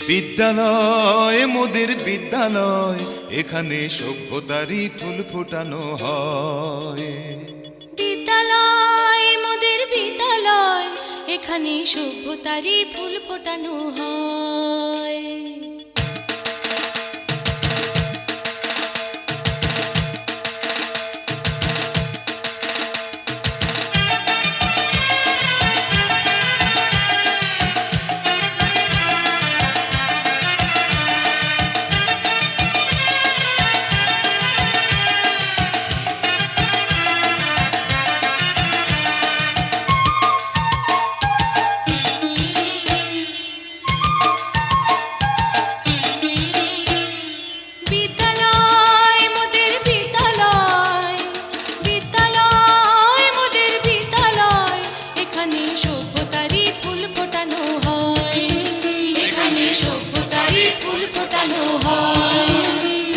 বিদ্যালয় মোদের বিদ্যালয়, এখানে সভ্যতারই ফুল ফোটানো হয়। বিদ্যালয় মোদের বিদ্যালয়, এখানে সভ্যতারই ফুল ফোটানো হয়।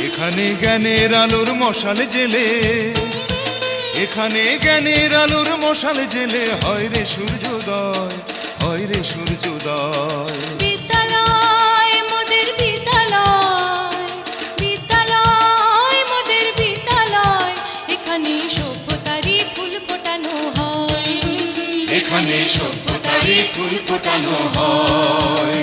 এখানে জ্ঞানের আলোর মশাল জেলে, এখানে জ্ঞানের আলোর মশাল জেলে হয় রে সূর্যোদয়, হয় রে সূর্যোদয়। বিদ্যালয় মোদের বিদ্যালয়, বিদ্যালয় মোদের বিদ্যালয়, এখানে সভ্যতারই ফুল ফোটানো হয়। এখানে সভ্যতারই ফুল ফোটানো হয়।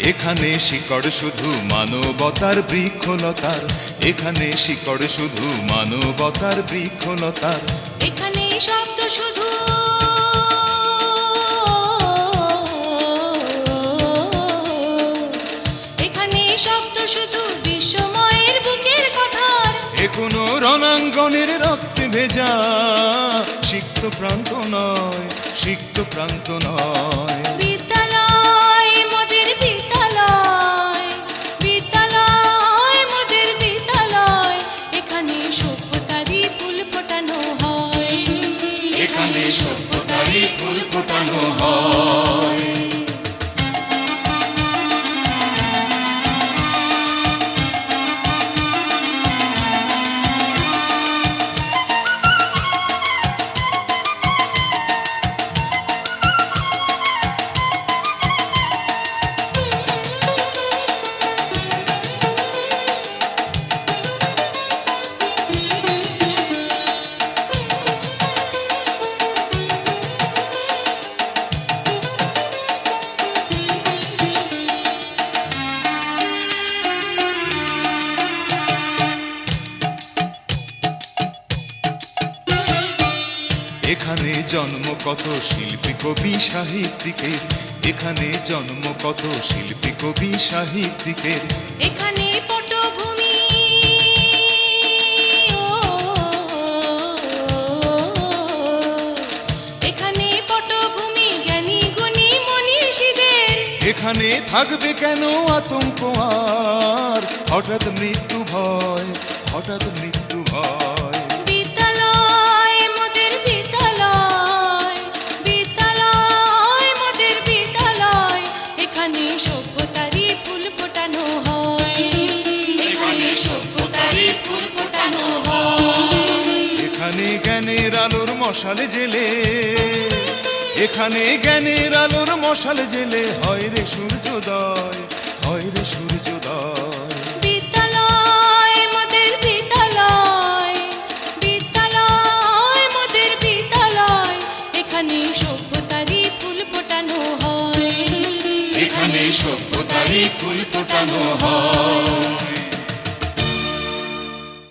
এখানে শিকড় শুধু মানবতার বৃক্ষলতার, এখানে শিকড় শুধু মানবতার বৃক্ষলতার। এখানে শব্দ শুধু এখানে শব্দ শুধু বিশ্বময়ের বুকের কথার। এ কোনো রণাঙ্গনের রক্তে ভেজা সিক্ত প্রান্ত নয়, সিক্ত প্রান্ত নয়। বিদ্যালয় মোদের বিদ্যালয়, বিদ্যালয় মোদের বিদ্যালয়, এখানে সভ্যতারই ফুল ফোটানো হয়। এখানে সভ্যতারই ফুল ফোটানো হয়। এখানে জন্ম কত শিল্পী কবি সাহিত্যিকের, এখানে জন্ম কত শিল্পী কবি সাহিত্যিকের। এখানে পটভূমি এখানে পটভূমি জ্ঞানী গুণী মনীষীদের। এখানে থাকবে কেন আতঙ্ক আর হঠাৎ মৃত্যু ভয়, হঠাৎ মৃত্যু ভয়। বিদ্যালয় মোদের বিদ্যালয়, বিদ্যালয় মোদের বিদ্যালয়, এখানে সভ্যতারই ফুল ফোটানো হয়। এখানে সভ্যতারই ফুল ফোটানো হয়। এখানে জ্ঞানের আলোর মশাল জেলে, এখানে জ্ঞানের আলোর মশাল জেলে হয় রে সূর্যোদয়, হয় রে সূর্যোদয়। বিদ্যালয় মোদের বিদ্যালয়, বিদ্যালয় মোদের বিদ্যালয়, এখানে সভ্যতারই ফুল ফোটানো হয়। এখানে সভ্যতারই ফুল ফোটানো হয়।